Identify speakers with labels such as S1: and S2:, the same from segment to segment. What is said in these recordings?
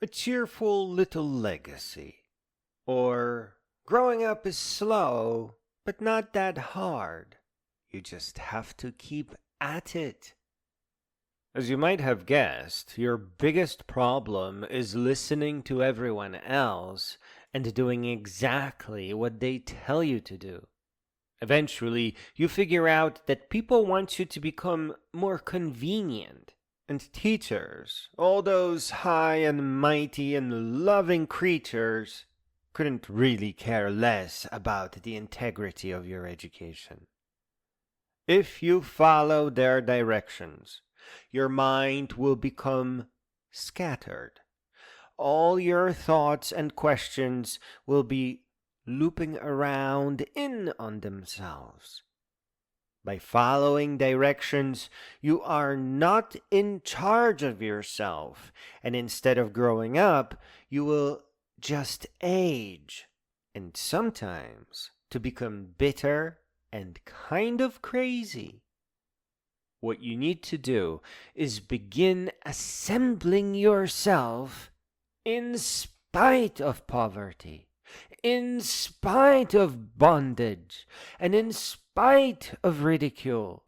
S1: A cheerful little legacy. Or growing up is slow, but not that hard. You just have to keep at it. As you might have guessed, your biggest problem is listening to everyone else and doing exactly what they tell you to do. Eventually, you figure out that people want you to become more convenient. And teachers, all those high and mighty and loving creatures, couldn't really care less about the integrity of your education. If you follow their directions, your mind will become scattered. All your thoughts and questions will be looping around in on themselves. By following directions, you are not in charge of yourself, and instead of growing up, you will just age, and sometimes to become bitter and kind of crazy. What you need to do is begin assembling yourself in spite of poverty, in spite of bondage, and in spite of ridicule,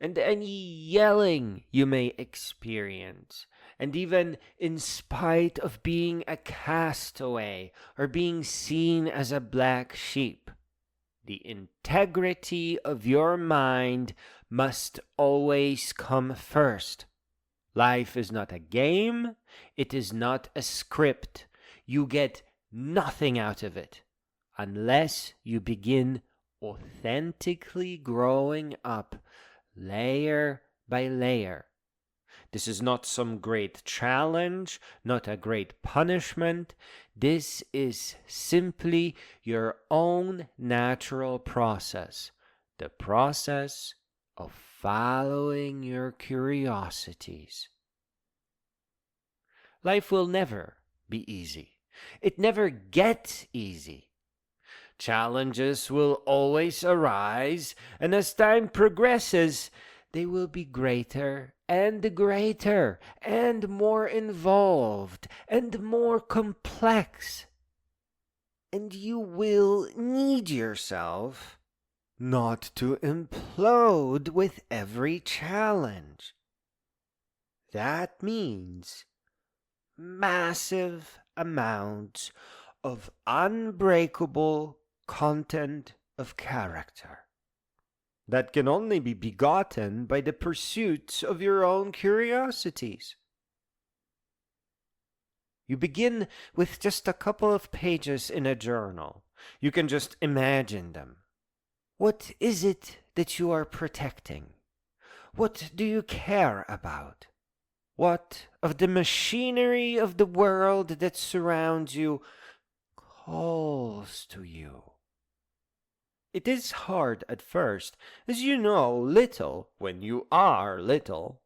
S1: and any yelling you may experience, and even in spite of being a castaway or being seen as a black sheep. The integrity of your mind must always come first. Life is not a game. It is not a script. You get nothing out of it unless you begin authentically growing up layer by layer. This is not some great challenge, not a great punishment. This is simply your own natural process, the process of following your curiosities. Life will never be easy. It never gets easy. Challenges will always arise, and as time progresses, they will be greater and greater and more involved and more complex. And you will need yourself not to implode with every challenge. That means massive amounts of unbreakable content of character that can only be begotten by the pursuit of your own curiosities. You begin with just a couple of pages in a journal. You can just imagine them. What is it that you are protecting? What do you care about? What of the machinery of the world that surrounds you calls to you? It is hard at first, as you know little when you are little,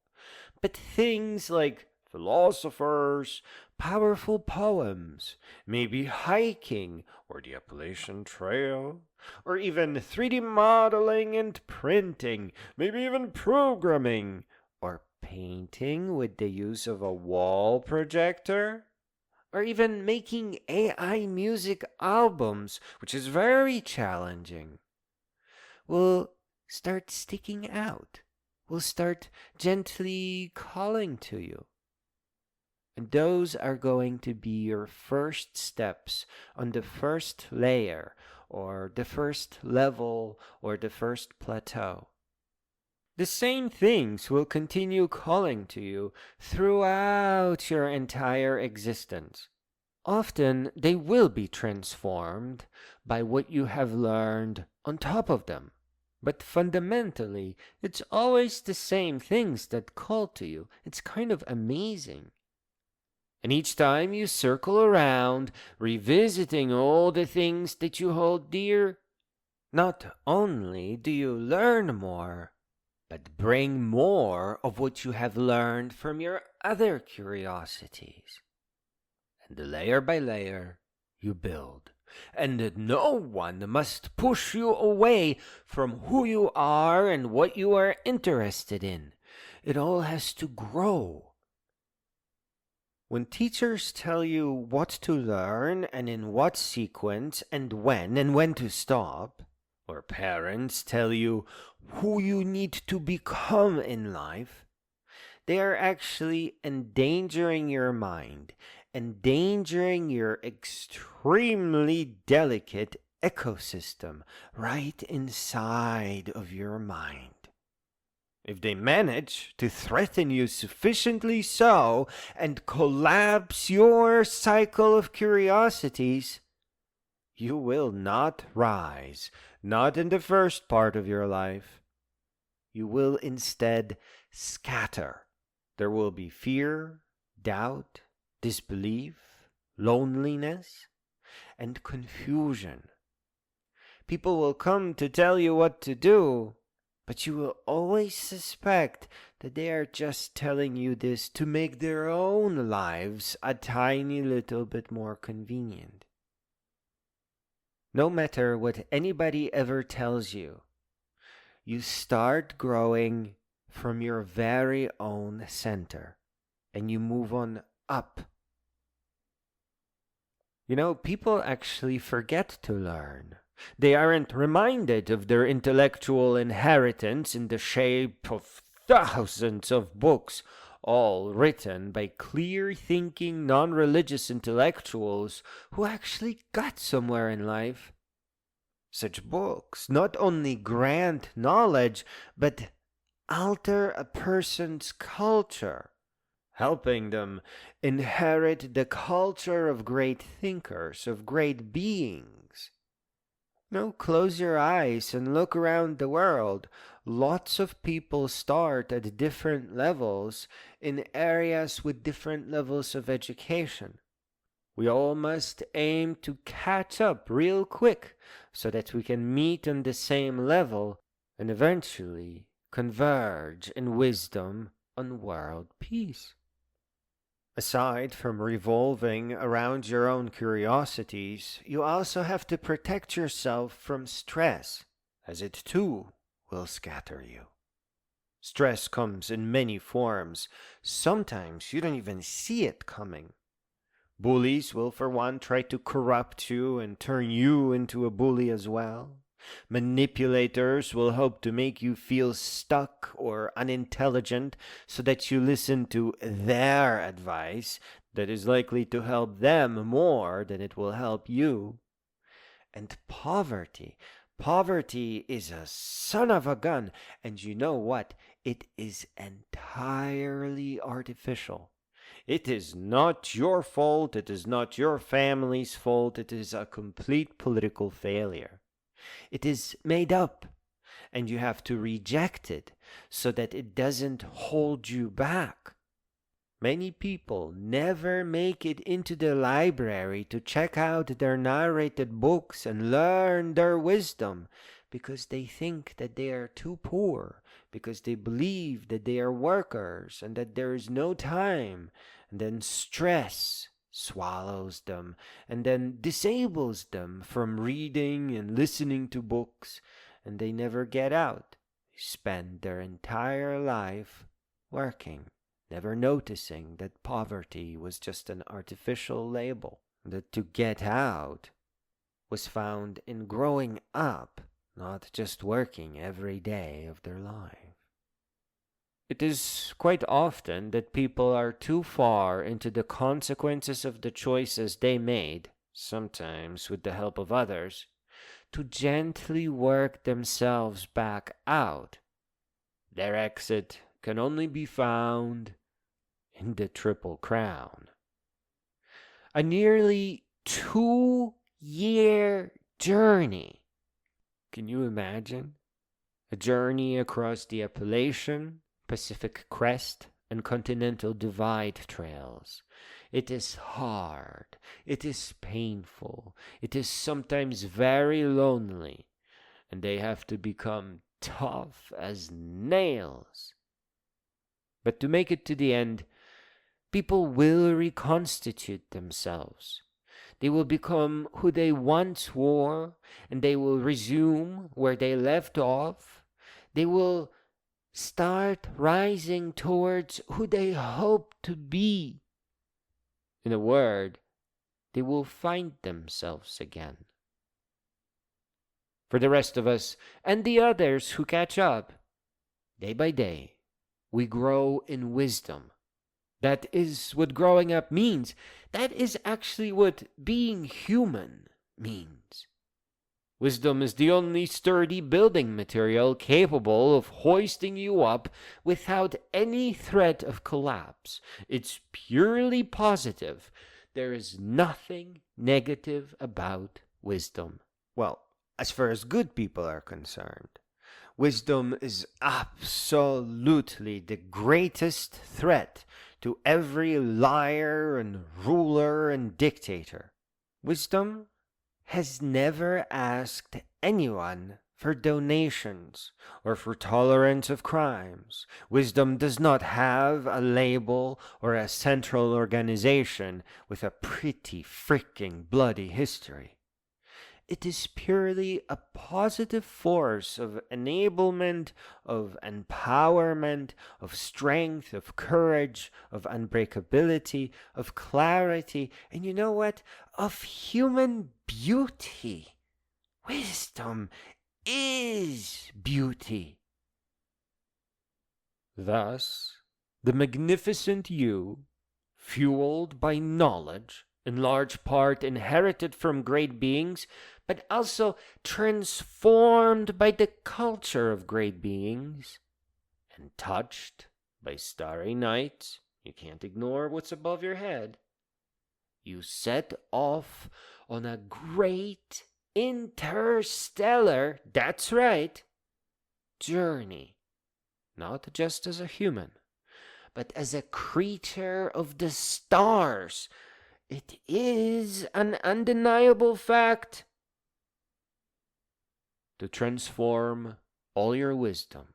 S1: but things like philosophers, powerful poems, maybe hiking or the Appalachian Trail, or even 3D modeling and printing, maybe even programming, or painting with the use of a wall projector, or even making AI music albums, which is very challenging, will start sticking out, will start gently calling to you. And those are going to be your first steps on the first layer, or the first level, or the first plateau. The same things will continue calling to you throughout your entire existence. Often they will be transformed by what you have learned on top of them. But fundamentally, it's always the same things that call to you. It's kind of amazing. And each time you circle around, revisiting all the things that you hold dear, not only do you learn more, but bring more of what you have learned from your other curiosities. And layer by layer, you build. And no one must push you away from who you are and what you are interested in. It all has to grow. When teachers tell you what to learn and in what sequence and when to stop, or parents tell you who you need to become in life, they are actually endangering your mind, endangering your extremely delicate ecosystem right inside of your mind. If they manage to threaten you sufficiently so and collapse your cycle of curiosities, you will not rise, not in the first part of your life. You will instead scatter. There will be fear, doubt, disbelief, loneliness, and confusion. People will come to tell you what to do, but you will always suspect that they are just telling you this to make their own lives a tiny little bit more convenient. No matter what anybody ever tells you, you start growing from your very own center, and you move on up. People actually forget to learn. They aren't reminded of their intellectual inheritance in the shape of thousands of books, all written by clear-thinking, non-religious intellectuals who actually got somewhere in life. Such books not only grant knowledge, but alter a person's culture, helping them inherit the culture of great thinkers, of great beings. Close your eyes and look around the world. Lots of people start at different levels in areas with different levels of education. We all must aim to catch up real quick so that we can meet on the same level and eventually converge in wisdom on world peace. Aside from revolving around your own curiosities, you also have to protect yourself from stress, as it too will scatter you. Stress comes in many forms. Sometimes you don't even see it coming. Bullies will, for one, try to corrupt you and turn you into a bully as well. Manipulators will hope to make you feel stuck or unintelligent so that you listen to their advice that is likely to help them more than it will help you. And poverty is a son of a gun, and you know what? It is entirely artificial. It is not your fault, it is not your family's fault, it is a complete political failure. It is made up, and you have to reject it so that it doesn't hold you back. Many people never make it into the library to check out their narrated books and learn their wisdom because they think that they are too poor, because they believe that they are workers and that there is no time, and then stress swallows them and then disables them from reading and listening to books, and they never get out. They spend their entire life working, never noticing that poverty was just an artificial label, that to get out was found in growing up, not just working every day of their life. It is quite often that people are too far into the consequences of the choices they made, sometimes with the help of others, to gently work themselves back out. Their exit can only be found in the Triple Crown. A nearly 2-year journey. Can you imagine? A journey across the Appalachian, Pacific Crest, and Continental Divide trails. It is hard, it is painful, it is sometimes very lonely, and they have to become tough as nails. But to make it to the end, people will reconstitute themselves. They will become who they once were, and they will resume where they left off. They will start rising towards who they hope to be.
S2: In a word, they will find themselves again. For the rest of us and the others who catch up, day by day, we grow in wisdom. That is what growing up means. That is actually what being human means. Wisdom is the only sturdy building material capable of hoisting you up without any threat of collapse. It's purely positive. There is nothing negative about wisdom.
S1: Well, as far as good people are concerned, wisdom is absolutely the greatest threat to every liar and ruler and dictator. Wisdom has never asked anyone for donations or for tolerance of crimes. Wisdom does not have a label or a central organization with a pretty freaking bloody history. It is purely a positive force of enablement, of empowerment, of strength, of courage, of unbreakability, of clarity, and you know what? Of human beauty. Wisdom is beauty.
S2: Thus, the magnificent you, fueled by knowledge, in large part inherited from great beings, but also transformed by the culture of great beings, and touched by starry nights, you can't ignore what's above your head. You set off on a great interstellar, that's right, journey, not just as a human, but as a creature of the stars. It is an undeniable fact. To transform all your wisdom,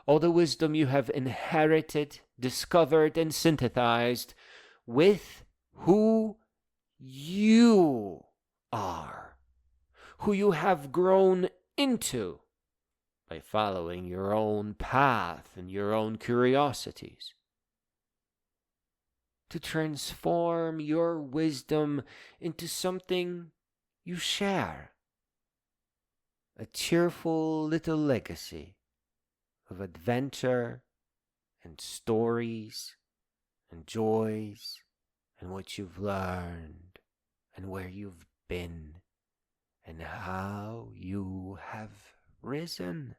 S2: all the wisdom you have inherited, discovered, and synthesized with who you are, who you have grown into by following your own path and your own curiosities. To transform your wisdom into something you share. A cheerful little legacy of adventure and stories and joys and what you've learned and where you've been and how you have risen.